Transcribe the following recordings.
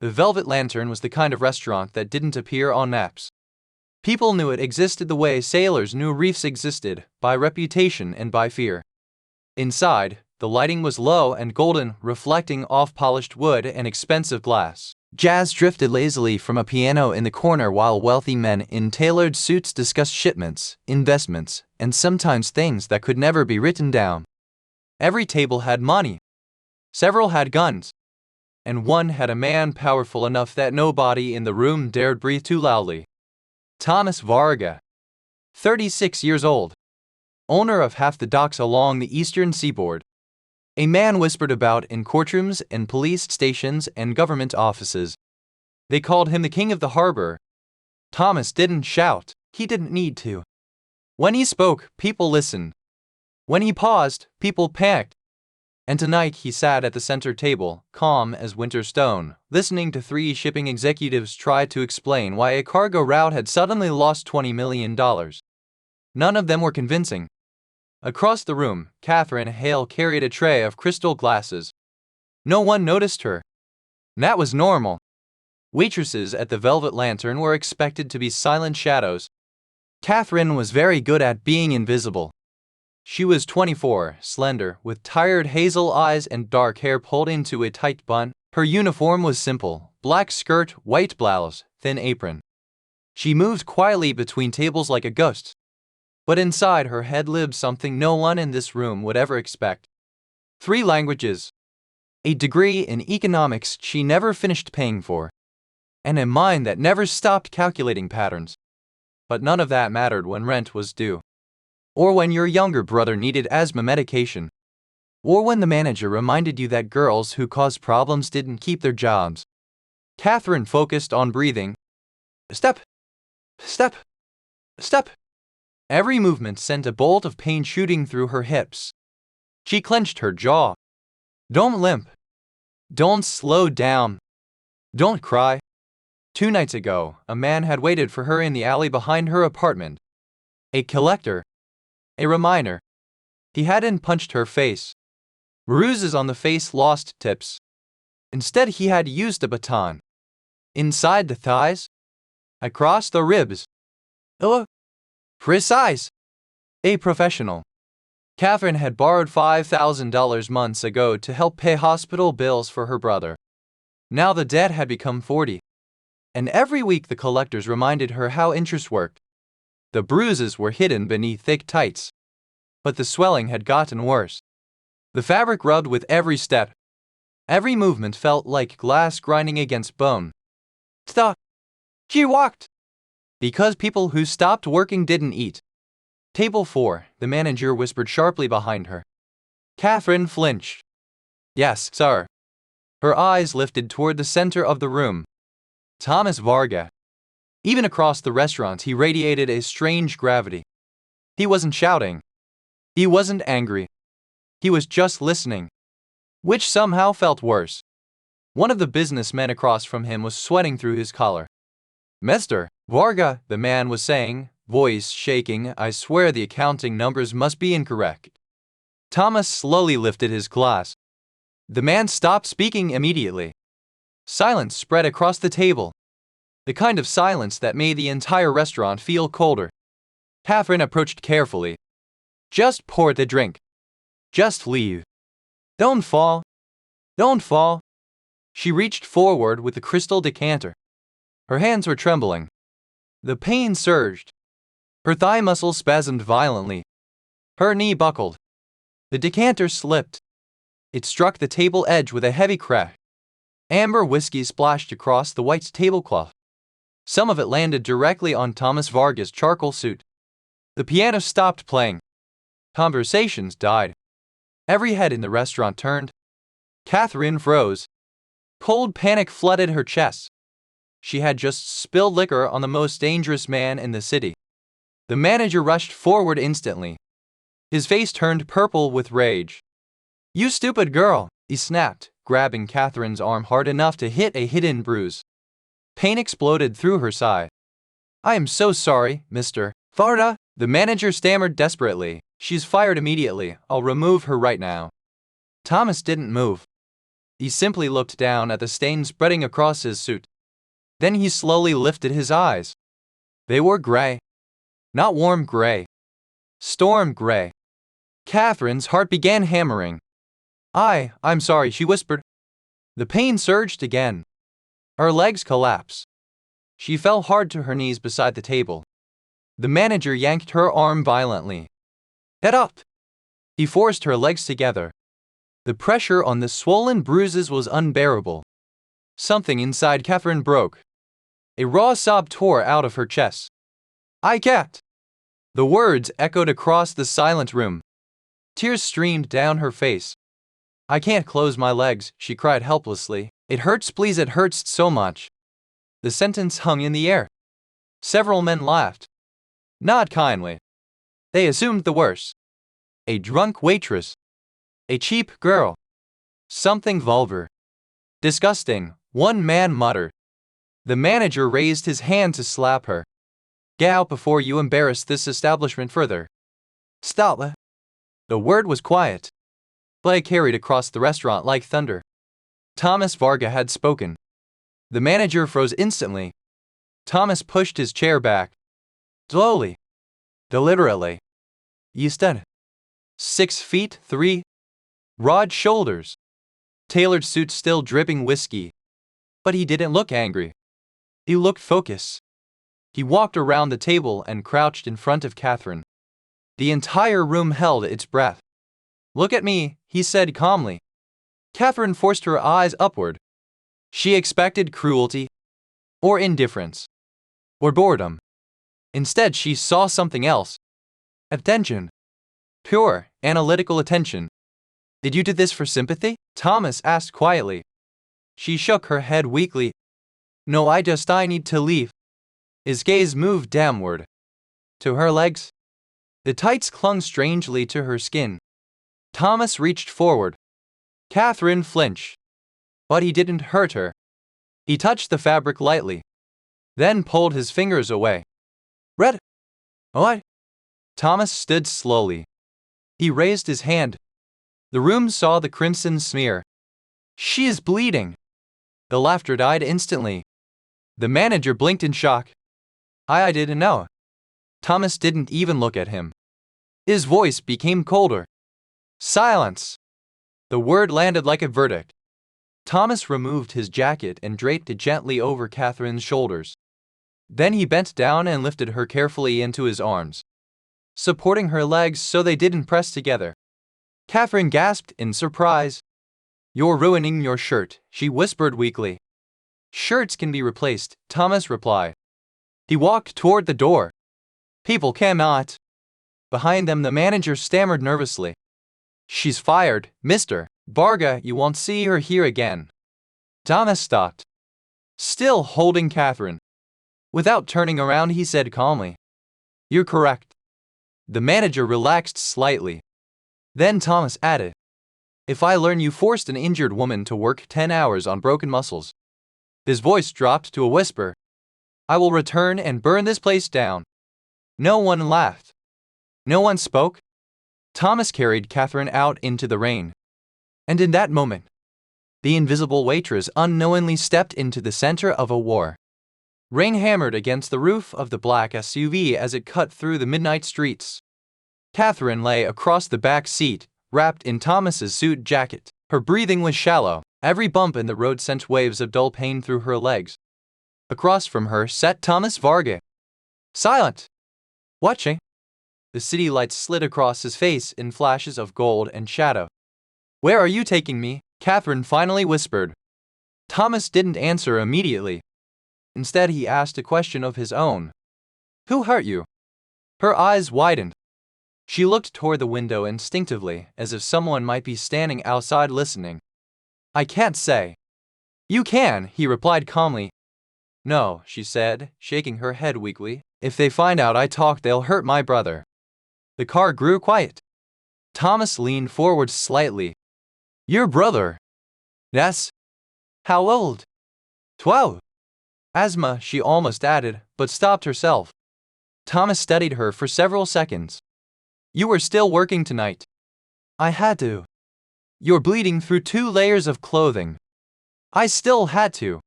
The Velvet Lantern was the kind of restaurant that didn't appear on maps. People knew it existed the way sailors knew reefs existed, by reputation and by fear. Inside, the lighting was low and golden, reflecting off polished wood and expensive glass. Jazz drifted lazily from a piano in the corner while wealthy men in tailored suits discussed shipments, investments, and sometimes things that could never be written down. Every table had money. Several had guns. And one had a man powerful enough that nobody in the room dared breathe too loudly. Thomas Varga, 36 years old, owner of half the docks along the eastern seaboard. A man whispered about in courtrooms and police stations and government offices. They called him the king of the harbor. Thomas didn't shout, he didn't need to. When he spoke, people listened. When he paused, people panicked. And tonight he sat at the center table, calm as winter stone, listening to three shipping executives try to explain why a cargo route had suddenly lost $20 million. None of them were convincing. Across the room, Catherine Hale carried a tray of crystal glasses. No one noticed her. That was normal. Waitresses at the Velvet Lantern were expected to be silent shadows. Catherine was very good at being invisible. She was 24, slender, with tired hazel eyes and dark hair pulled into a tight bun. Her uniform was simple, black skirt, white blouse, thin apron. She moved quietly between tables like a ghost. But inside her head lived something no one in this room would ever expect. 3 languages. A degree in economics she never finished paying for. And a mind that never stopped calculating patterns. But none of that mattered when rent was due. Or when your younger brother needed asthma medication. Or when the manager reminded you that girls who caused problems didn't keep their jobs. Catherine focused on breathing. Step. Step. Step. Every movement sent a bolt of pain shooting through her hips. She clenched her jaw. Don't limp. Don't slow down. Don't cry. 2 nights ago, a man had waited for her in the alley behind her apartment. A collector. A reminder. He hadn't punched her face. Bruises on the face lost tips. Instead, he had used a baton. Inside the thighs. Across the ribs. Oh, precise. A professional. Catherine had borrowed $5,000 months ago to help pay hospital bills for her brother. Now the debt had become 40. And every week the collectors reminded her how interest worked. The bruises were hidden beneath thick tights. But the swelling had gotten worse. The fabric rubbed with every step. Every movement felt like glass grinding against bone. Stop. She walked. Because people who stopped working didn't eat. Table 4, the manager whispered sharply behind her. Catherine flinched. Yes, sir. Her eyes lifted toward the center of the room. Thomas Varga. Even across the restaurant he radiated a strange gravity. He wasn't shouting. He wasn't angry. He was just listening. Which somehow felt worse. One of the businessmen across from him was sweating through his collar. Mr. Varga, the man was saying, voice shaking, I swear the accounting numbers must be incorrect. Thomas slowly lifted his glass. The man stopped speaking immediately. Silence spread across the table. The kind of silence that made the entire restaurant feel colder. Catherine approached carefully. Just pour the drink. Just leave. Don't fall. Don't fall. She reached forward with the crystal decanter. Her hands were trembling. The pain surged. Her thigh muscles spasmed violently. Her knee buckled. The decanter slipped. It struck the table edge with a heavy crack. Amber whiskey splashed across the white tablecloth. Some of it landed directly on Thomas Varga's charcoal suit. The piano stopped playing. Conversations died. Every head in the restaurant turned. Catherine froze. Cold panic flooded her chest. She had just spilled liquor on the most dangerous man in the city. The manager rushed forward instantly. His face turned purple with rage. You stupid girl, he snapped, grabbing Catherine's arm hard enough to hit a hidden bruise. Pain exploded through her side. I am so sorry, Mr. Varga, the manager stammered desperately. She's fired immediately. I'll remove her right now. Thomas didn't move. He simply looked down at the stain spreading across his suit. Then he slowly lifted his eyes. They were gray. Not warm gray. Storm gray. Catherine's heart began hammering. I'm sorry, she whispered. The pain surged again. Her legs collapsed. She fell hard to her knees beside the table. The manager yanked her arm violently. Get up! He forced her legs together. The pressure on the swollen bruises was unbearable. Something inside Catherine broke. A raw sob tore out of her chest. I can't! The words echoed across the silent room. Tears streamed down her face. I can't close my legs, she cried helplessly. It hurts, please, it hurts so much. The sentence hung in the air. Several men laughed. Not kindly. They assumed the worst. A drunk waitress. A cheap girl. Something vulgar. Disgusting, one man muttered. The manager raised his hand to slap her. Get out before you embarrass this establishment further. Stop. The word was quiet. Play carried across the restaurant like thunder. Thomas Varga had spoken. The manager froze instantly. Thomas pushed his chair back. Slowly. Deliberately. You stood. 6'3". Broad shoulders. Tailored suit still dripping whiskey. But he didn't look angry. He looked focused. He walked around the table and crouched in front of Catherine. The entire room held its breath. Look at me, he said calmly. Catherine forced her eyes upward. She expected cruelty, or indifference, or boredom. Instead, she saw something else. Attention. Pure, analytical attention. Did you do this for sympathy? Thomas asked quietly. She shook her head weakly. No, I need to leave. His gaze moved downward. To her legs. The tights clung strangely to her skin. Thomas reached forward. Catherine flinched. But he didn't hurt her. He touched the fabric lightly. Then pulled his fingers away. Red. What? Thomas stood slowly. He raised his hand. The room saw the crimson smear. She is bleeding. The laughter died instantly. The manager blinked in shock. I didn't know. Thomas didn't even look at him. His voice became colder. Silence. The word landed like a verdict. Thomas removed his jacket and draped it gently over Catherine's shoulders. Then he bent down and lifted her carefully into his arms, supporting her legs so they didn't press together. Catherine gasped in surprise. You're ruining your shirt, she whispered weakly. Shirts can be replaced, Thomas replied. He walked toward the door. People cannot. Behind them, the manager stammered nervously. She's fired, Mr. Varga, you won't see her here again. Thomas stopped, still holding Catherine. Without turning around, he said calmly, You're correct. The manager relaxed slightly. Then Thomas added, If I learn you forced an injured woman to work 10 hours on broken muscles. His voice dropped to a whisper. I will return and burn this place down. No one laughed. No one spoke. Thomas carried Catherine out into the rain. And in that moment, the invisible waitress unknowingly stepped into the center of a war. Rain hammered against the roof of the black SUV as it cut through the midnight streets. Catherine lay across the back seat, wrapped in Thomas's suit jacket. Her breathing was shallow. Every bump in the road sent waves of dull pain through her legs. Across from her sat Thomas Varga. Silent. Watching. The city lights slid across his face in flashes of gold and shadow. Where are you taking me? Catherine finally whispered. Thomas didn't answer immediately. Instead, he asked a question of his own. Who hurt you? Her eyes widened. She looked toward the window instinctively, as if someone might be standing outside listening. I can't say. You can, he replied calmly. No, she said, shaking her head weakly. If they find out I talked, they'll hurt my brother. The car grew quiet. Thomas leaned forward slightly. Your brother? Yes. How old? 12. Asthma, she almost added, but stopped herself. Thomas studied her for several seconds. You were still working tonight. I had to. You're bleeding through 2 layers of clothing. I still had to.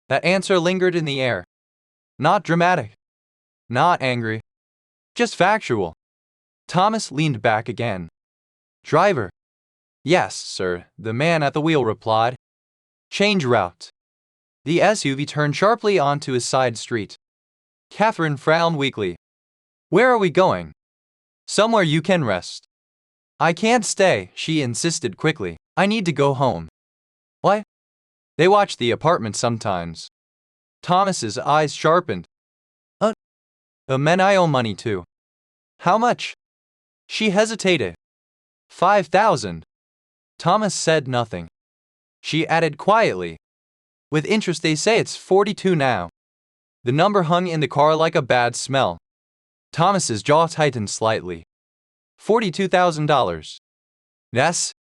That answer lingered in the air. Not dramatic. Not angry. Just factual. Thomas leaned back again. Driver. Yes, sir, the man at the wheel replied. Change route. The SUV turned sharply onto a side street. Catherine frowned weakly. Where are we going? Somewhere you can rest. I can't stay, she insisted quickly. I need to go home. What? They watch the apartment sometimes. Thomas's eyes sharpened. The men I owe money to. How much? She hesitated. 5,000. Thomas said nothing. She added quietly. With interest they say it's 42 now. The number hung in the car like a bad smell. Thomas's jaw tightened slightly. $42,000. Yes?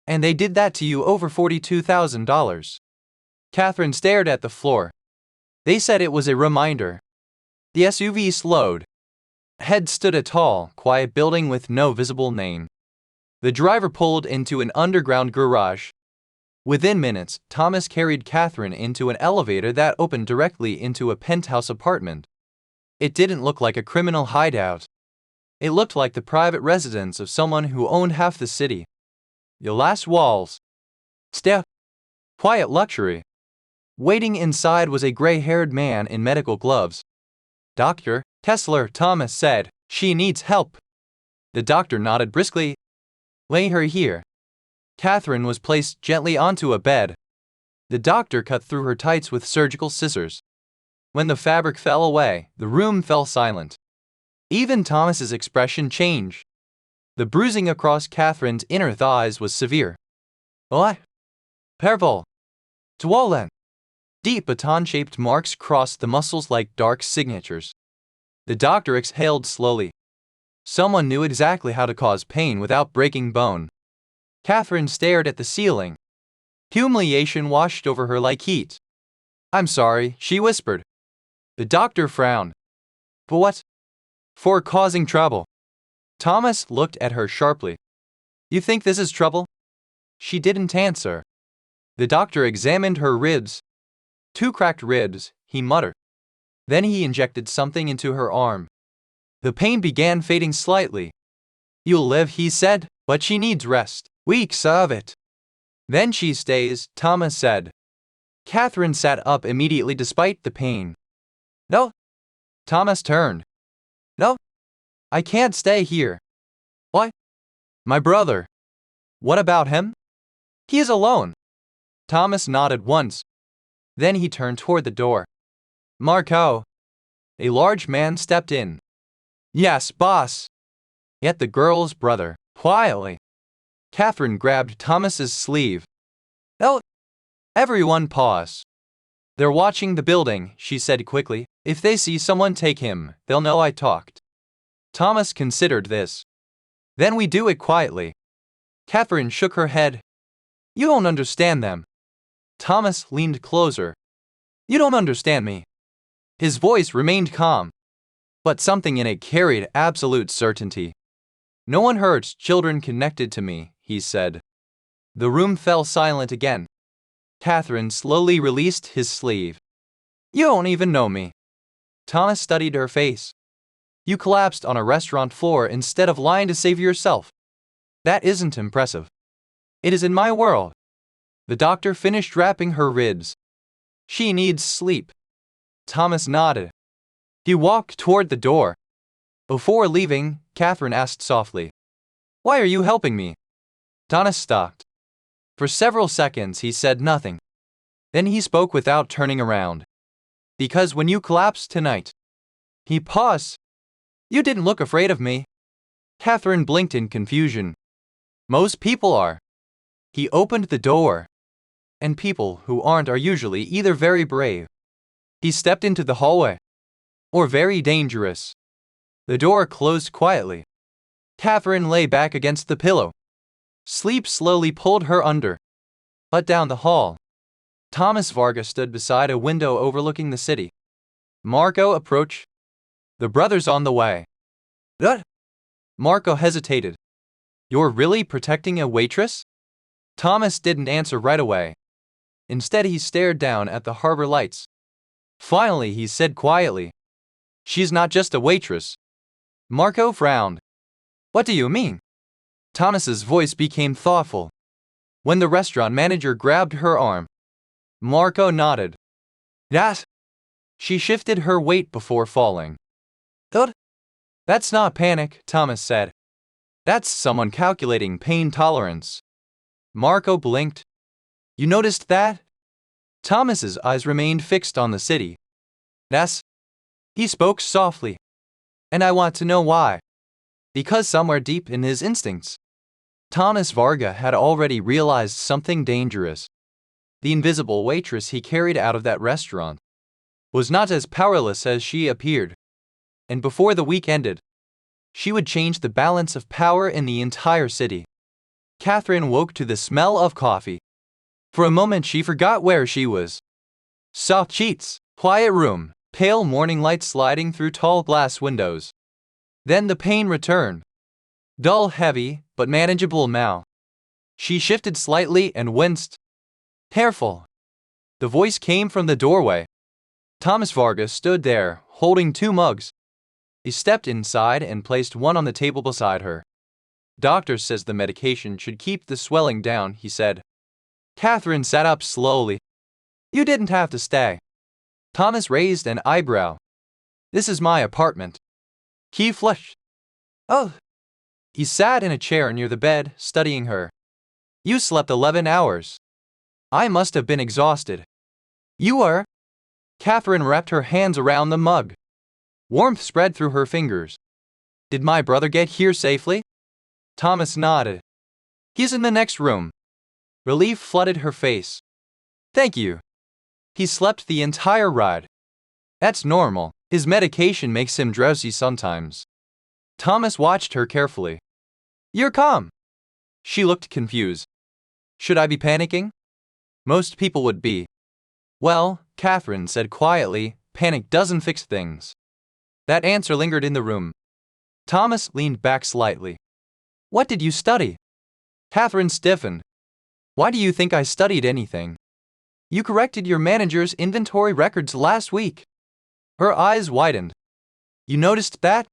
And they did that to you over $42,000. Catherine stared at the floor. They said it was a reminder. The SUV slowed. Ahead stood a tall, quiet building with no visible name. The driver pulled into an underground garage. Within minutes, Thomas carried Catherine into an elevator that opened directly into a penthouse apartment. It didn't look like a criminal hideout. It looked like the private residence of someone who owned half the city. Glass walls. Stiff. Quiet luxury. Waiting inside was a gray-haired man in medical gloves. Dr. Kessler, Thomas said. She needs help. The doctor nodded briskly. Lay her here. Catherine was placed gently onto a bed. The doctor cut through her tights with surgical scissors. When the fabric fell away, the room fell silent. Even Thomas's expression changed. The bruising across Catherine's inner thighs was severe. What? Pervol. Swollen. Deep baton-shaped marks crossed the muscles like dark signatures. The doctor exhaled slowly. Someone knew exactly how to cause pain without breaking bone. Catherine stared at the ceiling. Humiliation washed over her like heat. I'm sorry, she whispered. The doctor frowned. For what? For causing trouble. Thomas looked at her sharply. You think this is trouble? She didn't answer. The doctor examined her ribs. 2 cracked ribs, he muttered. Then he injected something into her arm. The pain began fading slightly. You'll live, he said, but she needs rest. Weeks of it. Then she stays, Thomas said. Catherine sat up immediately despite the pain. No. Thomas turned. No. I can't stay here. What? My brother. What about him? He is alone. Thomas nodded once. Then he turned toward the door. Marco. A large man stepped in. Yes, boss. Yet the girl's brother, quietly. Catherine grabbed Thomas's sleeve. Oh. Everyone paused. They're watching the building, she said quickly. If they see someone take him, they'll know I talked. Thomas considered this. Then we do it quietly. Catherine shook her head. You don't understand them. Thomas leaned closer. You don't understand me. His voice remained calm, but something in it carried absolute certainty. No one hurts children connected to me, he said. The room fell silent again. Catherine slowly released his sleeve. You don't even know me. Thomas studied her face. You collapsed on a restaurant floor instead of lying to save yourself. That isn't impressive. It is in my world. The doctor finished wrapping her ribs. She needs sleep. Thomas nodded. He walked toward the door. Before leaving, Catherine asked softly, Why are you helping me? Thomas stopped. For several seconds he said nothing. Then he spoke without turning around. Because when you collapsed tonight. He paused. You didn't look afraid of me. Catherine blinked in confusion. Most people are. He opened the door. And people who aren't are usually either very brave. He stepped into the hallway. Or very dangerous. The door closed quietly. Catherine lay back against the pillow. Sleep slowly pulled her under. But down the hall. Thomas Varga stood beside a window overlooking the city. Marco approached. The brother's on the way. What? Marco hesitated. You're really protecting a waitress? Thomas didn't answer right away. Instead, he stared down at the harbor lights. Finally, he said quietly, "She's not just a waitress." Marco frowned. "What do you mean?" Thomas's voice became thoughtful. When the restaurant manager grabbed her arm, Marco nodded. "Yes." She shifted her weight before falling. "Thud?" "That's not panic," Thomas said. "That's someone calculating pain tolerance." Marco blinked. "You noticed that?" Thomas's eyes remained fixed on the city. "Yes." He spoke softly. "And I want to know why." Because somewhere deep in his instincts, Thomas Varga had already realized something dangerous. The invisible waitress he carried out of that restaurant was not as powerless as she appeared. And before the week ended, she would change the balance of power in the entire city. Catherine woke to the smell of coffee. For a moment she forgot where she was. Soft sheets, quiet room, pale morning light sliding through tall glass windows. Then the pain returned. Dull, heavy, but manageable now. She shifted slightly and winced. "Careful." The voice came from the doorway. Thomas Varga stood there, holding 2 mugs. He stepped inside and placed one on the table beside her. "Doctor says the medication should keep the swelling down," he said. Catherine sat up slowly. "You didn't have to stay." Thomas raised an eyebrow. "This is my apartment." He flushed. "Oh." He sat in a chair near the bed, studying her. "You slept 11 hours. I must have been exhausted." "You were." Catherine wrapped her hands around the mug. Warmth spread through her fingers. "Did my brother get here safely?" Thomas nodded. "He's in the next room." Relief flooded her face. "Thank you." He slept the entire ride. "That's normal. His medication makes him drowsy sometimes." Thomas watched her carefully. "You're calm." She looked confused. "Should I be panicking?" "Most people would be." "Well," Catherine said quietly, "panic doesn't fix things." That answer lingered in the room. Thomas leaned back slightly. "What did you study?" Catherine stiffened. "Why do you think I studied anything?" "You corrected your manager's inventory records last week." Her eyes widened. "You noticed that?"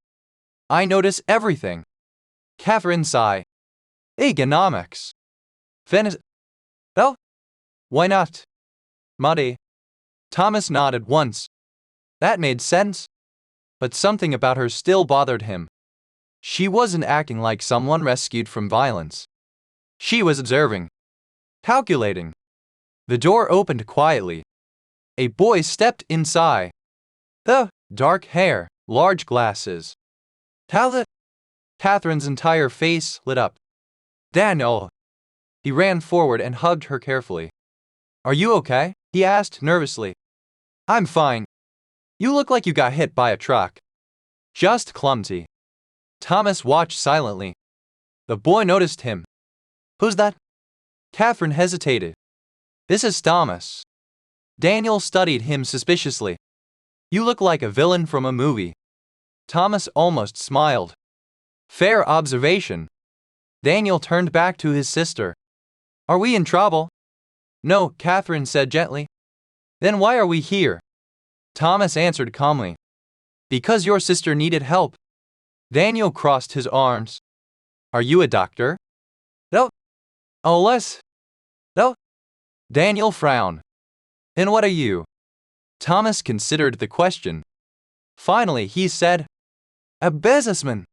"I notice everything." Catherine sighed. "Economics." "Venice." "Oh? Why not?" "Muddy." Thomas nodded once. That made sense. But something about her still bothered him. She wasn't acting like someone rescued from violence. She was observing. Calculating. The door opened quietly. A boy stepped inside. Dark hair, large glasses. "Talbot." Catherine's entire face lit up. "Daniel." He ran forward and hugged her carefully. "Are you okay?" he asked nervously. "I'm fine. You look like you got hit by a truck." "Just clumsy." Thomas watched silently. The boy noticed him. "Who's that?" Catherine hesitated. "This is Thomas." Daniel studied him suspiciously. "You look like a villain from a movie." Thomas almost smiled. "Fair observation." Daniel turned back to his sister. "Are we in trouble?" "No," Catherine said gently. "Then why are we here?" Thomas answered calmly. "Because your sister needed help." Daniel crossed his arms. "Are you a doctor?" "No." "Unless." "No." Daniel frowned. "And what are you?" Thomas considered the question. Finally, he said, "A businessman."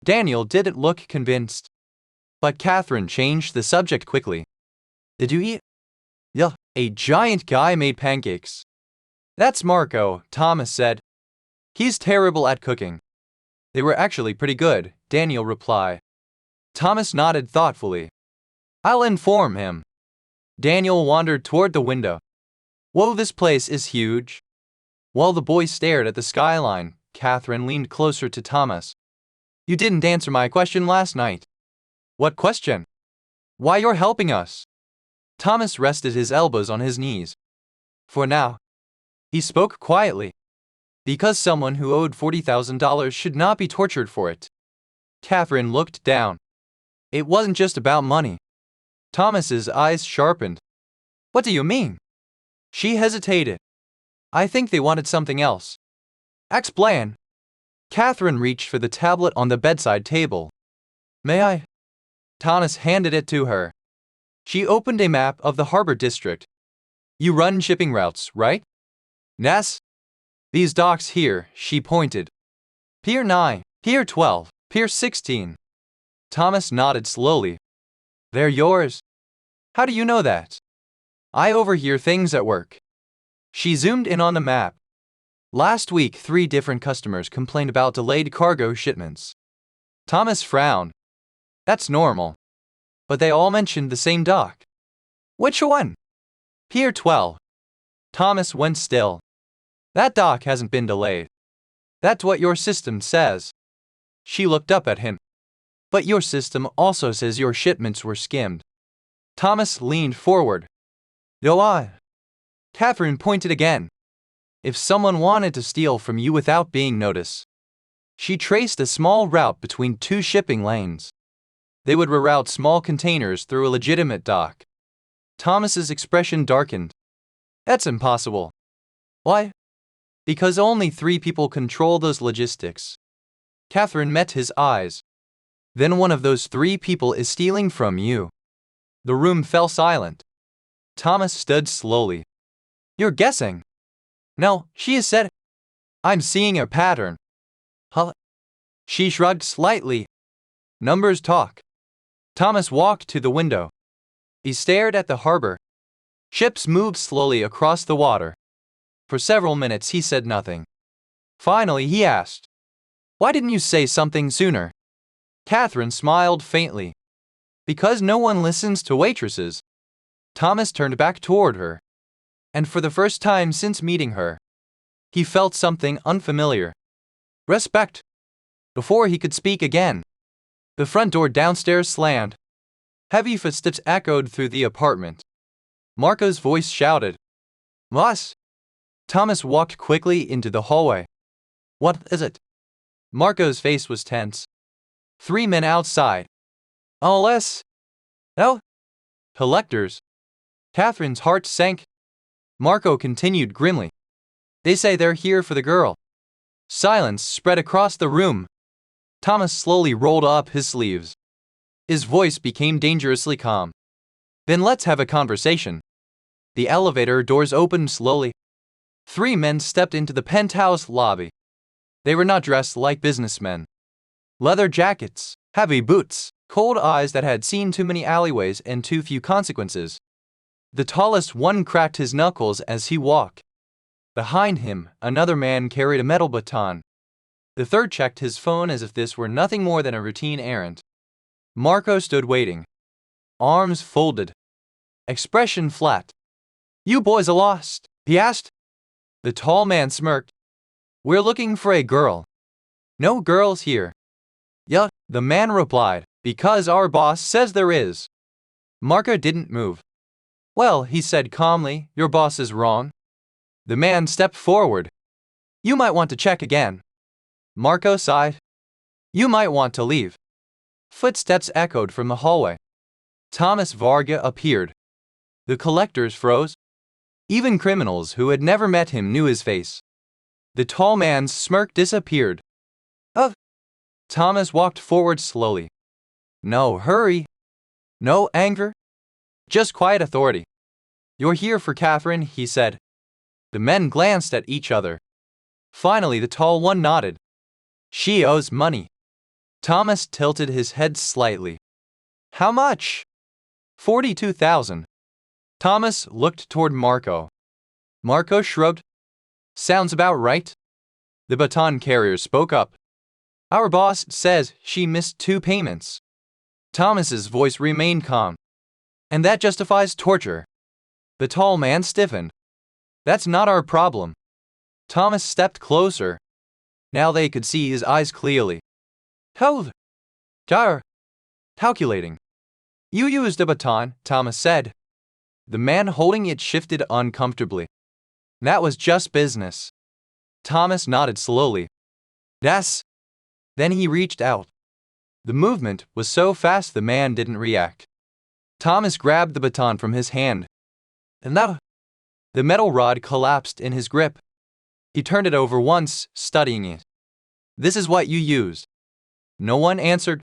Daniel didn't look convinced. But Catherine changed the subject quickly. "Did you eat?" "Yeah." A giant guy made pancakes. "That's Marco," Thomas said. "He's terrible at cooking." "They were actually pretty good," Daniel replied. Thomas nodded thoughtfully. "I'll inform him." Daniel wandered toward the window. "Whoa, this place is huge." While the boy stared at the skyline, Catherine leaned closer to Thomas. "You didn't answer my question last night." "What question?" "Why you're helping us." Thomas rested his elbows on his knees. "For now." He spoke quietly. "Because someone who owed $40,000 should not be tortured for it." Catherine looked down. "It wasn't just about money." Thomas's eyes sharpened. What do you mean? She hesitated. I think they wanted something else. Explain. Catherine reached for the tablet on the bedside table. May I? Thomas handed it to her. She opened a map of the harbor district. You run shipping routes, right? Yes. These docks here, she pointed. Pier 9, Pier 12, Pier 16. Thomas nodded slowly. They're yours. How do you know that? I overhear things at work. She zoomed in on the map. Last week, 3 different customers complained about delayed cargo shipments. Thomas frowned. That's normal. But they all mentioned the same dock. Which one? Pier 12. Thomas went still. That dock hasn't been delayed. That's what your system says. She looked up at him. But your system also says your shipments were skimmed. Thomas leaned forward. No, I. Catherine pointed again. If someone wanted to steal from you without being noticed. She traced a small route between 2 shipping lanes. They would reroute small containers through a legitimate dock. Thomas's expression darkened. That's impossible. Why? Because only 3 people control those logistics. Catherine met his eyes. Then one of those 3 people is stealing from you. The room fell silent. Thomas stood slowly. You're guessing. No, she has said. I'm seeing a pattern. Huh? She shrugged slightly. Numbers talk. Thomas walked to the window. He stared at the harbor. Ships moved slowly across the water. For several minutes he said nothing. Finally he asked, Why didn't you say something sooner? Catherine smiled faintly. Because no one listens to waitresses. Thomas turned back toward her. And for the first time since meeting her, he felt something unfamiliar. Respect. Before he could speak again, the front door downstairs slammed. Heavy footsteps echoed through the apartment. Marco's voice shouted, Boss! Thomas walked quickly into the hallway. What is it? Marco's face was tense. 3 men outside. Unless. No. Collectors. Catherine's heart sank. Marco continued grimly. They say they're here for the girl. Silence spread across the room. Thomas slowly rolled up his sleeves. His voice became dangerously calm. Then let's have a conversation. The elevator doors opened slowly. 3 men stepped into the penthouse lobby. They were not dressed like businessmen. Leather jackets, heavy boots, cold eyes that had seen too many alleyways and too few consequences. The tallest one cracked his knuckles as he walked. Behind him, another man carried a metal baton. The third checked his phone as if this were nothing more than a routine errand. Marco stood waiting. Arms folded. Expression flat. You boys are lost, he asked. The tall man smirked. We're looking for a girl. No girls here. Yeah, the man replied, because our boss says there is. Marco didn't move. Well, he said calmly, your boss is wrong. The man stepped forward. You might want to check again. Marco sighed. You might want to leave. Footsteps echoed from the hallway. Thomas Varga appeared. The collectors froze. Even criminals who had never met him knew his face. The tall man's smirk disappeared. Oh. Thomas walked forward slowly. No hurry. No anger. Just quiet authority. You're here for Catherine, he said. The men glanced at each other. Finally, the tall one nodded. She owes money. Thomas tilted his head slightly. How much? 42,000. Thomas looked toward Marco. Marco shrugged. Sounds about right. The baton carrier spoke up. Our boss says she missed 2 payments. Thomas's voice remained calm. And that justifies torture. The tall man stiffened. That's not our problem. Thomas stepped closer. Now they could see his eyes clearly. Hold. Jar. Calculating. You used a baton, Thomas said. The man holding it shifted uncomfortably. That was just business. Thomas nodded slowly. Yes. Then he reached out. The movement was so fast the man didn't react. Thomas grabbed the baton from his hand. And now, the metal rod collapsed in his grip. He turned it over once, studying it. This is what you used. No one answered.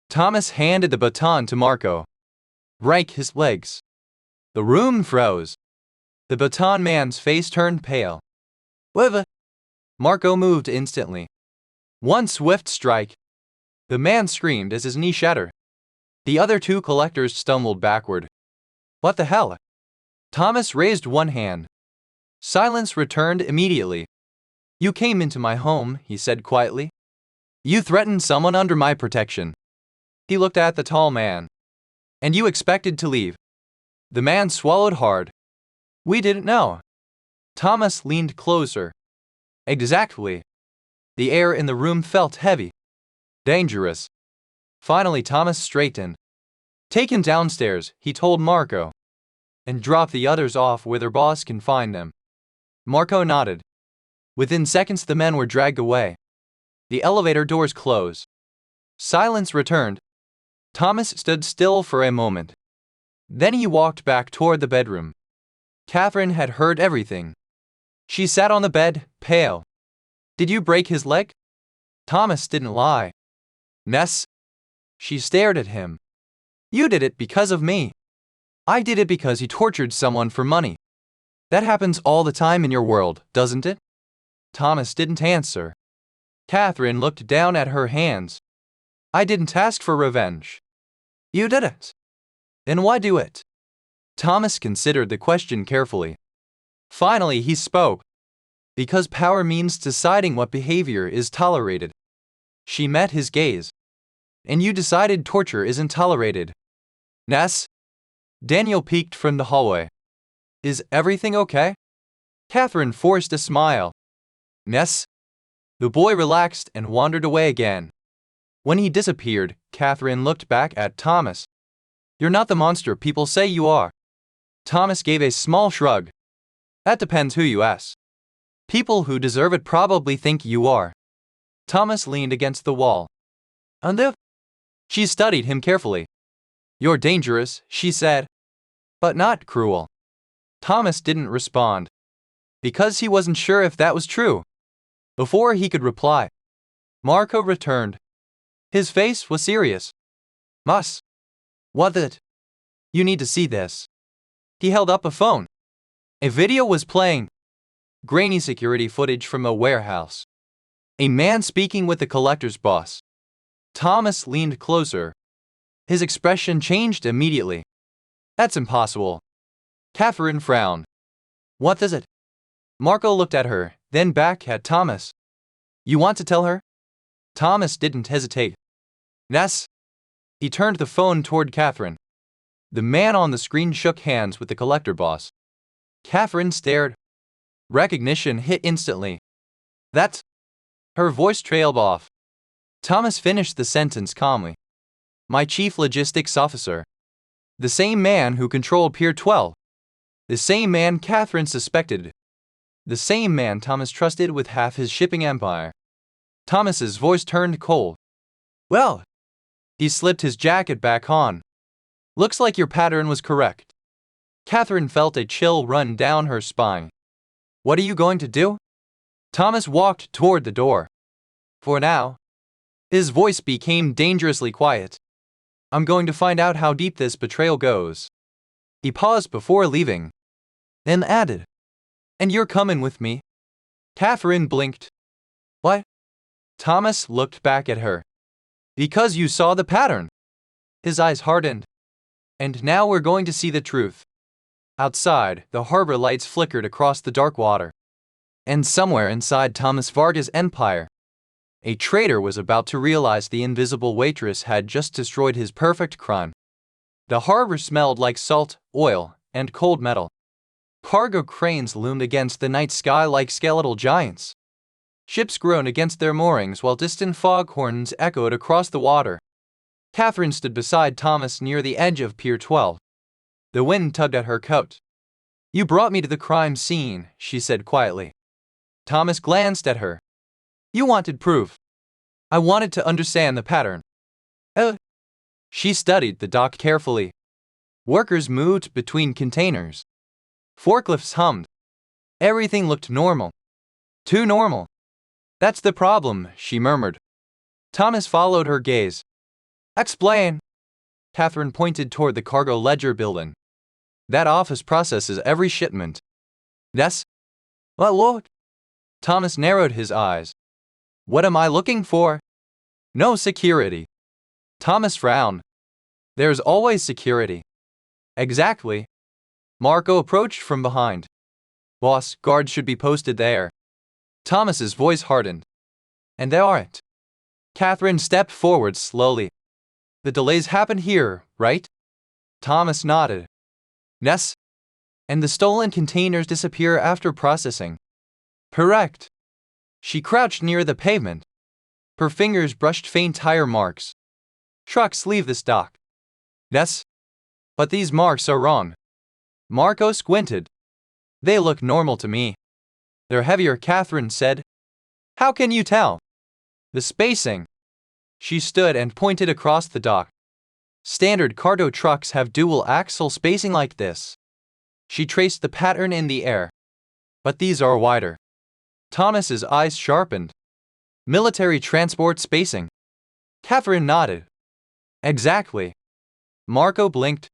Thomas handed the baton to Marco. Break his legs. The room froze. The baton man's face turned pale. What? Marco moved instantly. One swift strike. The man screamed as his knee shattered. The other two collectors stumbled backward. What the hell? Thomas raised one hand. Silence returned immediately. You came into my home, he said quietly. You threatened someone under my protection. He looked at the tall man. And you expected to leave. The man swallowed hard. We didn't know. Thomas leaned closer. Exactly. The air in the room felt heavy. Dangerous. Finally, Thomas straightened. Take him downstairs, he told Marco. And drop the others off where their boss can find them. Marco nodded. Within seconds, the men were dragged away. The elevator doors closed. Silence returned. Thomas stood still for a moment. Then he walked back toward the bedroom. Catherine had heard everything. She sat on the bed, pale. Did you break his leg? Thomas didn't lie. Ness. She stared at him. You did it because of me. I did it because he tortured someone for money. That happens all the time in your world, doesn't it? Thomas didn't answer. Catherine looked down at her hands. I didn't ask for revenge. You did it. Then why do it? Thomas considered the question carefully. Finally, he spoke. Because power means deciding what behavior is tolerated. She met his gaze. And you decided torture isn't tolerated. Ness? Daniel peeked from the hallway. Is everything okay? Catherine forced a smile. Ness? The boy relaxed and wandered away again. When he disappeared, Catherine looked back at Thomas. You're not the monster people say you are. Thomas gave a small shrug. That depends who you ask. People who deserve it probably think you are. Thomas leaned against the wall. And if? She studied him carefully. You're dangerous, she said. But not cruel. Thomas didn't respond. Because he wasn't sure if that was true. Before he could reply, Marco returned. His face was serious. Mus. What it? You need to see this. He held up a phone. A video was playing. Grainy security footage from a warehouse. A man speaking with the collector's boss. Thomas leaned closer. His expression changed immediately. That's impossible. Catherine frowned. What is it? Marco looked at her, then back at Thomas. You want to tell her? Thomas didn't hesitate. Yes. He turned the phone toward Catherine. The man on the screen shook hands with the collector boss. Catherine stared. Recognition hit instantly. That's... Her voice trailed off. Thomas finished the sentence calmly. My chief logistics officer. The same man who controlled Pier 12. The same man Catherine suspected. The same man Thomas trusted with half his shipping empire. Thomas's voice turned cold. Well, he slipped his jacket back on. Looks like your pattern was correct. Catherine felt a chill run down her spine. What are you going to do? Thomas walked toward the door. For now. His voice became dangerously quiet. I'm going to find out how deep this betrayal goes. He paused before leaving. Then added. And you're coming with me. Catherine blinked. What? Thomas looked back at her. Because you saw the pattern. His eyes hardened. And now we're going to see the truth. Outside, the harbor lights flickered across the dark water. And somewhere inside Thomas Varga's empire, a traitor was about to realize the invisible waitress had just destroyed his perfect crime. The harbor smelled like salt, oil, and cold metal. Cargo cranes loomed against the night sky like skeletal giants. Ships groaned against their moorings while distant foghorns echoed across the water. Catherine stood beside Thomas near the edge of Pier 12. The wind tugged at her coat. You brought me to the crime scene, she said quietly. Thomas glanced at her. You wanted proof. I wanted to understand the pattern. She studied the dock carefully. Workers moved between containers. Forklifts hummed. Everything looked normal. Too normal. That's the problem, she murmured. Thomas followed her gaze. Explain. Catherine pointed toward the cargo ledger building. That office processes every shipment. Yes? What Lord? Thomas narrowed his eyes. What am I looking for? No security. Thomas frowned. There's always security. Exactly. Marco approached from behind. Boss, guards should be posted there. Thomas's voice hardened. And they aren't. Catherine stepped forward slowly. The delays happen here, right? Thomas nodded. Yes. And the stolen containers disappear after processing. Correct. She crouched near the pavement. Her fingers brushed faint tire marks. Trucks leave this dock. Yes. But these marks are wrong. Marco squinted. They look normal to me. They're heavier, Catherine said. How can you tell? The spacing. She stood and pointed across the dock. Standard cargo trucks have dual axle spacing like this. She traced the pattern in the air. But these are wider. Thomas's eyes sharpened. Military transport spacing. Catherine nodded. Exactly. Marco blinked.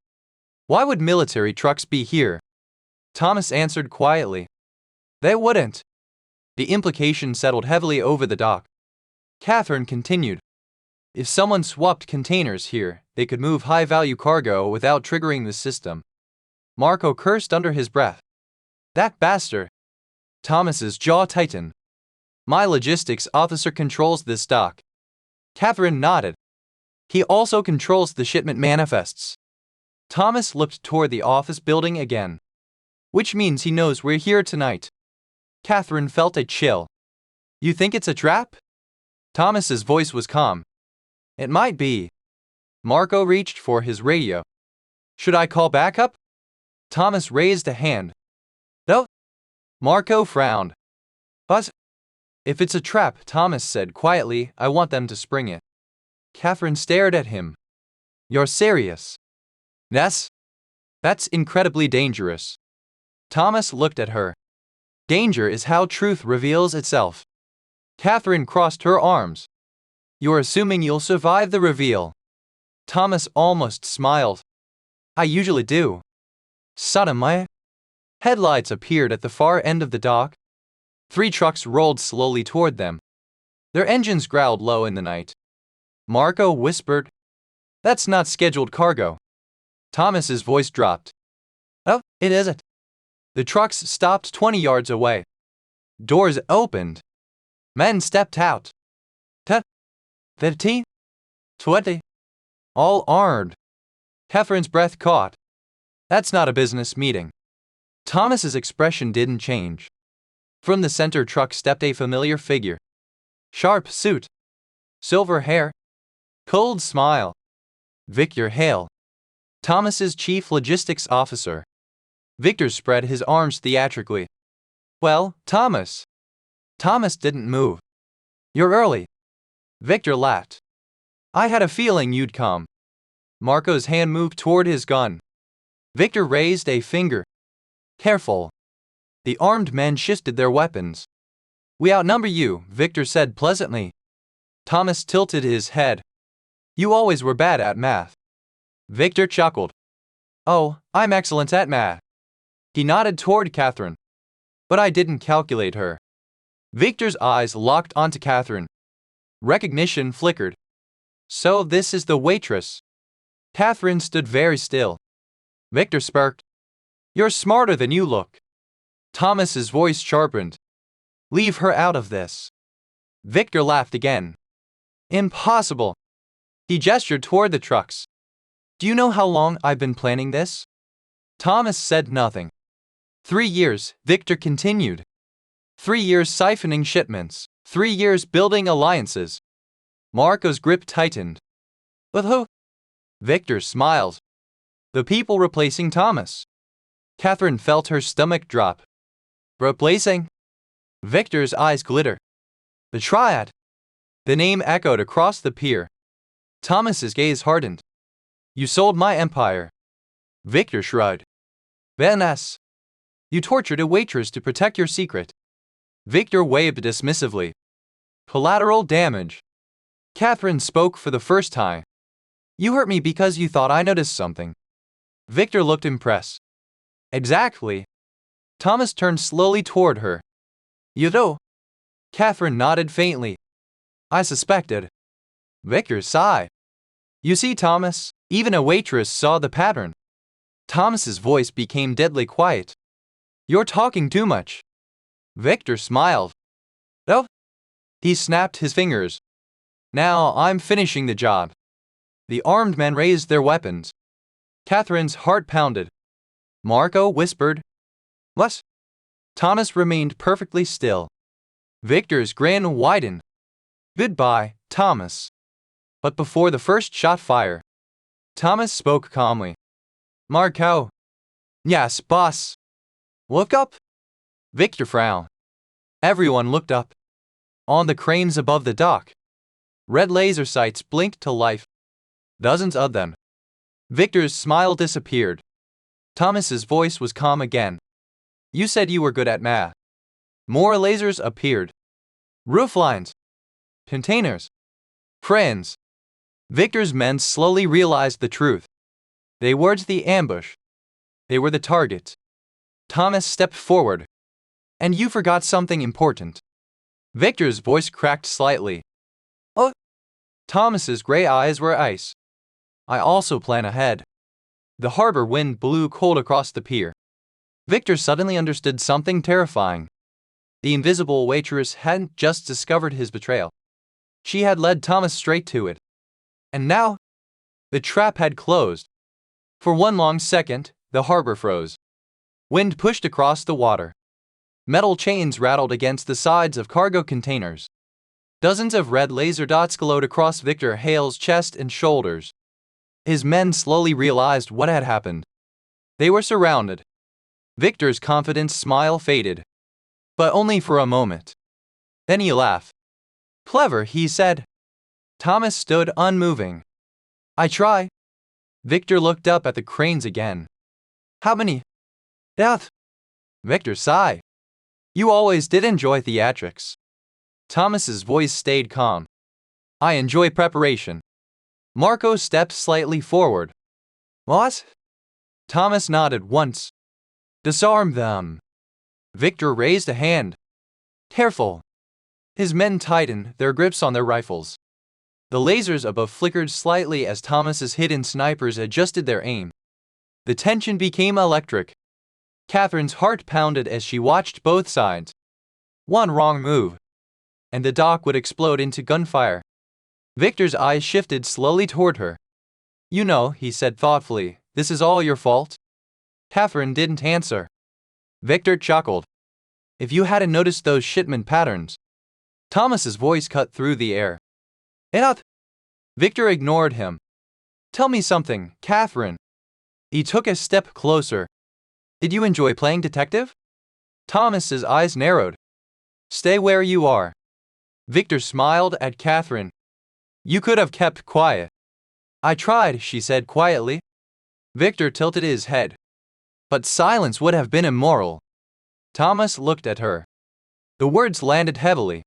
Why would military trucks be here? Thomas answered quietly. They wouldn't. The implication settled heavily over the dock. Catherine continued. If someone swapped containers here, they could move high-value cargo without triggering the system. Marco cursed under his breath. That bastard. Thomas's jaw tightened. My logistics officer controls this dock. Catherine nodded. He also controls the shipment manifests. Thomas looked toward the office building again. Which means he knows we're here tonight. Catherine felt a chill. You think it's a trap? Thomas's voice was calm. It might be. Marco reached for his radio. Should I call backup? Thomas raised a hand. No. Marco frowned. But if it's a trap, Thomas said quietly, I want them to spring it. Catherine stared at him. You're serious? Yes. That's incredibly dangerous. Thomas looked at her. Danger is how truth reveals itself. Catherine crossed her arms. You're assuming you'll survive the reveal. Thomas almost smiled. I usually do. Suddenly, headlights appeared at the far end of the dock. 3 trucks rolled slowly toward them. Their engines growled low in the night. Marco whispered, That's not scheduled cargo. Thomas's voice dropped. Oh, it isn't. The trucks stopped 20 yards away. Doors opened. Men stepped out. 10, 15, 20. All armed. Catherine's breath caught. That's not a business meeting. Thomas's expression didn't change. From the center truck stepped a familiar figure. Sharp suit. Silver hair. Cold smile. Victor Hale. Thomas's chief logistics officer. Victor spread his arms theatrically. Well, Thomas. Thomas didn't move. You're early. Victor laughed. I had a feeling you'd come. Marco's hand moved toward his gun. Victor raised a finger. Careful. The armed men shifted their weapons. We outnumber you, Victor said pleasantly. Thomas tilted his head. You always were bad at math. Victor chuckled. Oh, I'm excellent at math. He nodded toward Catherine. But I didn't calculate her. Victor's eyes locked onto Catherine. Recognition flickered. So this is the waitress. Catherine stood very still. Victor sparked. You're smarter than you look. Thomas's voice sharpened. Leave her out of this. Victor laughed again. Impossible. He gestured toward the trucks. Do you know how long I've been planning this? Thomas said nothing. 3 years, Victor continued. 3 years siphoning shipments. 3 years building alliances. Marco's grip tightened. With who? Victor smiled. The people replacing Thomas. Catherine felt her stomach drop. Replacing? Victor's eyes glitter. The Triad. The name echoed across the pier. Thomas's gaze hardened. You sold my empire. Victor shrugged. Vaness. You tortured a waitress to protect your secret. Victor waved dismissively. Collateral damage. Catherine spoke for the first time. You hurt me because you thought I noticed something. Victor looked impressed. Exactly. Thomas turned slowly toward her. You do? Catherine nodded faintly. I suspected. Victor sighed. You see, Thomas, even a waitress saw the pattern. Thomas's voice became deadly quiet. You're talking too much. Victor smiled. No? He snapped his fingers. Now I'm finishing the job. The armed men raised their weapons. Catherine's heart pounded. Marco whispered. What? Thomas remained perfectly still. Victor's grin widened. Goodbye, Thomas. But before the first shot fired, Thomas spoke calmly. Marco. Yes, boss. Look up. Victor frowned. Everyone looked up. On the cranes above the dock, red laser sights blinked to life. Dozens of them. Victor's smile disappeared. Thomas's voice was calm again. You said you were good at math. More lasers appeared. Rooflines. Containers. Cranes. Victor's men slowly realized the truth. They weren't the ambush. They were the target. Thomas stepped forward. And you forgot something important. Victor's voice cracked slightly. Oh. Thomas's gray eyes were ice. I also plan ahead. The harbor wind blew cold across the pier. Victor suddenly understood something terrifying. The invisible waitress hadn't just discovered his betrayal. She had led Thomas straight to it. And now, the trap had closed. For one long second, the harbor froze. Wind pushed across the water. Metal chains rattled against the sides of cargo containers. Dozens of red laser dots glowed across Victor Hale's chest and shoulders. His men slowly realized what had happened. They were surrounded. Victor's confident smile faded. But only for a moment. Then he laughed. Clever, he said. Thomas stood unmoving. I try. Victor looked up at the cranes again. How many? Death. Victor sighed. You always did enjoy theatrics. Thomas's voice stayed calm. I enjoy preparation. Marco stepped slightly forward. What? Thomas nodded once. Disarm them. Victor raised a hand. Careful. His men tightened their grips on their rifles. The lasers above flickered slightly as Thomas's hidden snipers adjusted their aim. The tension became electric. Catherine's heart pounded as she watched both sides. One wrong move, and the dock would explode into gunfire. Victor's eyes shifted slowly toward her. You know, he said thoughtfully, this is all your fault. Catherine didn't answer. Victor chuckled. If you hadn't noticed those shipment patterns. Thomas's voice cut through the air. Enough. Victor ignored him. Tell me something, Catherine. He took a step closer. Did you enjoy playing detective? Thomas's eyes narrowed. Stay where you are. Victor smiled at Catherine. You could have kept quiet. I tried, she said quietly. Victor tilted his head. But silence would have been immoral. Thomas looked at her. The words landed heavily.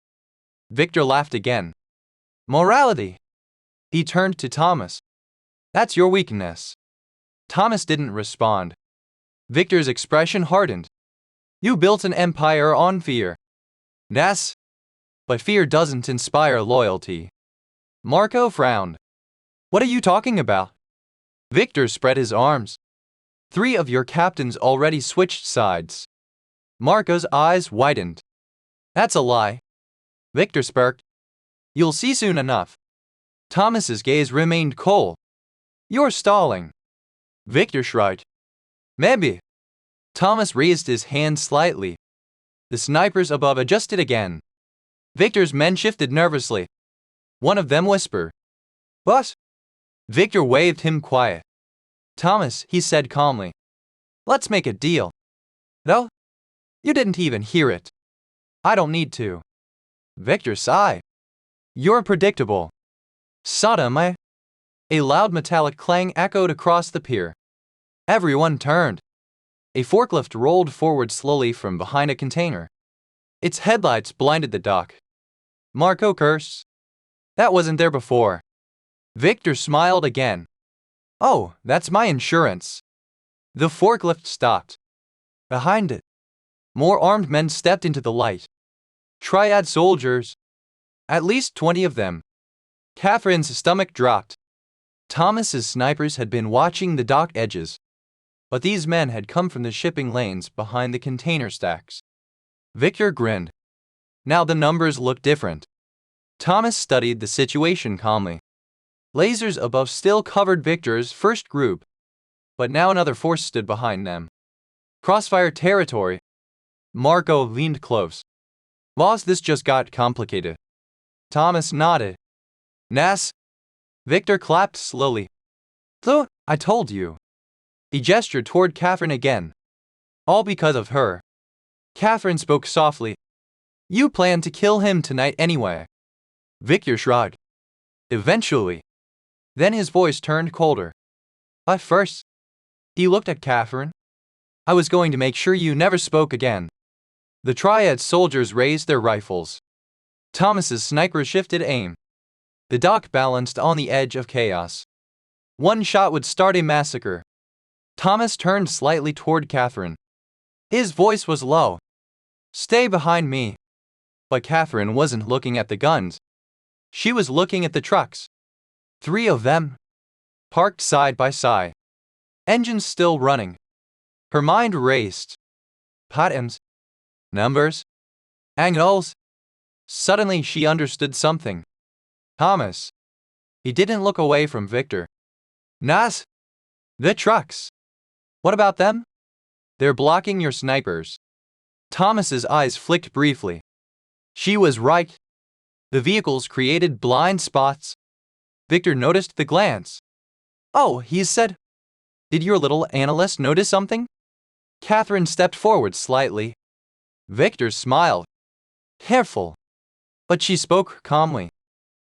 Victor laughed again. Morality. He turned to Thomas. That's your weakness. Thomas didn't respond. Victor's expression hardened. You built an empire on fear. Yes. But fear doesn't inspire loyalty. Marco frowned. What are you talking about? Victor spread his arms. 3 of your captains already switched sides. Marco's eyes widened. That's a lie. Victor sparked. You'll see soon enough. Thomas's gaze remained cold. You're stalling. Victor shrugged. Maybe. Thomas raised his hand slightly. The snipers above adjusted again. Victor's men shifted nervously. One of them whispered. What? Victor waved him quiet. Thomas, he said calmly. Let's make a deal. No? You didn't even hear it. I don't need to. Victor sighed. You're predictable. Sodom, A loud metallic clang echoed across the pier. Everyone turned. A forklift rolled forward slowly from behind a container. Its headlights blinded the dock. Marco cursed. That wasn't there before. Victor smiled again. Oh, that's my insurance. The forklift stopped. Behind it, more armed men stepped into the light. Triad soldiers. At least 20 of them. Catherine's stomach dropped. Thomas's snipers had been watching the dock edges. But these men had come from the shipping lanes behind the container stacks. Victor grinned. Now the numbers looked different. Thomas studied the situation calmly. Lasers above still covered Victor's first group, but now another force stood behind them. Crossfire territory. Marco leaned close. Boss, this just got complicated. Thomas nodded. Nas? Victor clapped slowly. So, I told you. He gestured toward Catherine again. All because of her. Catherine spoke softly. You plan to kill him tonight anyway. Victor shrugged. Eventually. Then his voice turned colder. At first. He looked at Catherine. I was going to make sure you never spoke again. The Triad soldiers raised their rifles. Thomas's sniper shifted aim. The dock balanced on the edge of chaos. One shot would start a massacre. Thomas turned slightly toward Catherine. His voice was low. Stay behind me. But Catherine wasn't looking at the guns. She was looking at the trucks. 3 of them. Parked side by side. Engines still running. Her mind raced. Patterns. Numbers. Angles. Suddenly she understood something. Thomas. He didn't look away from Victor. Nas. The trucks. What about them? They're blocking your snipers. Thomas's eyes flicked briefly. She was right. The vehicles created blind spots. Victor noticed the glance. Oh, he said. Did your little analyst notice something? Catherine stepped forward slightly. Victor smiled. Careful. But she spoke calmly.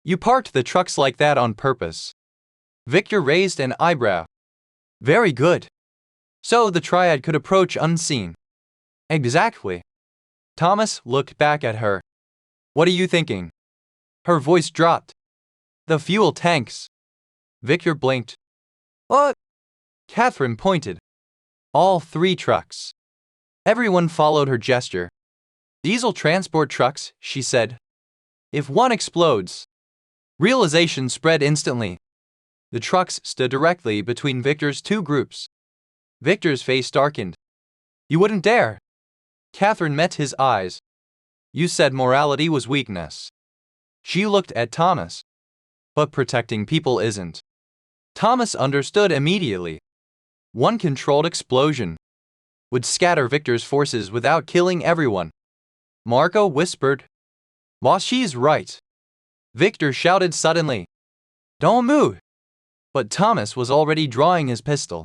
You parked the trucks like that on purpose. Victor raised an eyebrow. Very good. So the Triad could approach unseen. Exactly. Thomas looked back at her. What are you thinking? Her voice dropped. The fuel tanks. Victor blinked. What? Catherine pointed. All 3 trucks. Everyone followed her gesture. Diesel transport trucks, she said. If one explodes. Realization spread instantly. The trucks stood directly between Victor's 2 groups. Victor's face darkened. You wouldn't dare. Catherine met his eyes. You said morality was weakness. She looked at Thomas. But protecting people isn't. Thomas understood immediately. One controlled explosion would scatter Victor's forces without killing everyone. Marco whispered. Boss, she's right. Victor shouted suddenly. Don't move. But Thomas was already drawing his pistol.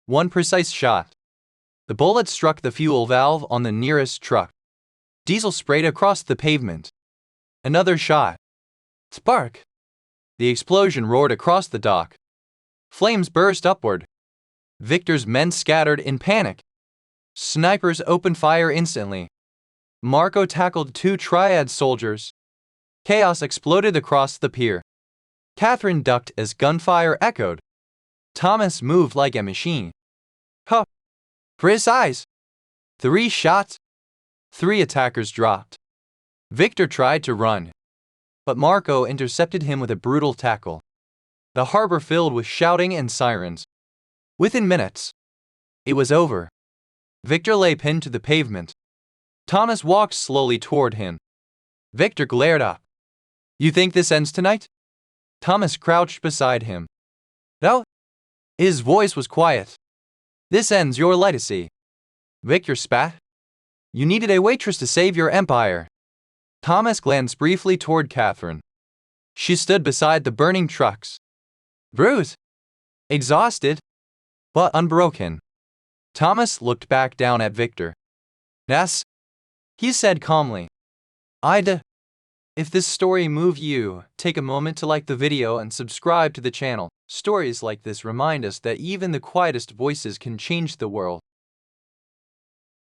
One precise shot. The bullet struck the fuel valve on the nearest truck. Diesel sprayed across the pavement. Another shot. Spark. The explosion roared across the dock. Flames burst upward. Victor's men scattered in panic. Snipers opened fire instantly. Marco tackled 2 Triad soldiers. Chaos exploded across the pier. Catherine ducked as gunfire echoed. Thomas moved like a machine. Huh. Precise. 3 shots. 3 attackers dropped. Victor tried to run. But Marco intercepted him with a brutal tackle. The harbor filled with shouting and sirens. Within minutes, it was over. Victor lay pinned to the pavement. Thomas walked slowly toward him. Victor glared up. You think this ends tonight? Thomas crouched beside him. No. His voice was quiet. This ends your legacy. Victor spat. You needed a waitress to save your empire. Thomas glanced briefly toward Catherine. She stood beside the burning trucks. Bruised. Exhausted. But unbroken. Thomas looked back down at Victor. Yes, he said calmly. If this story moved you, take a moment to like the video and subscribe to the channel. Stories like this remind us that even the quietest voices can change the world.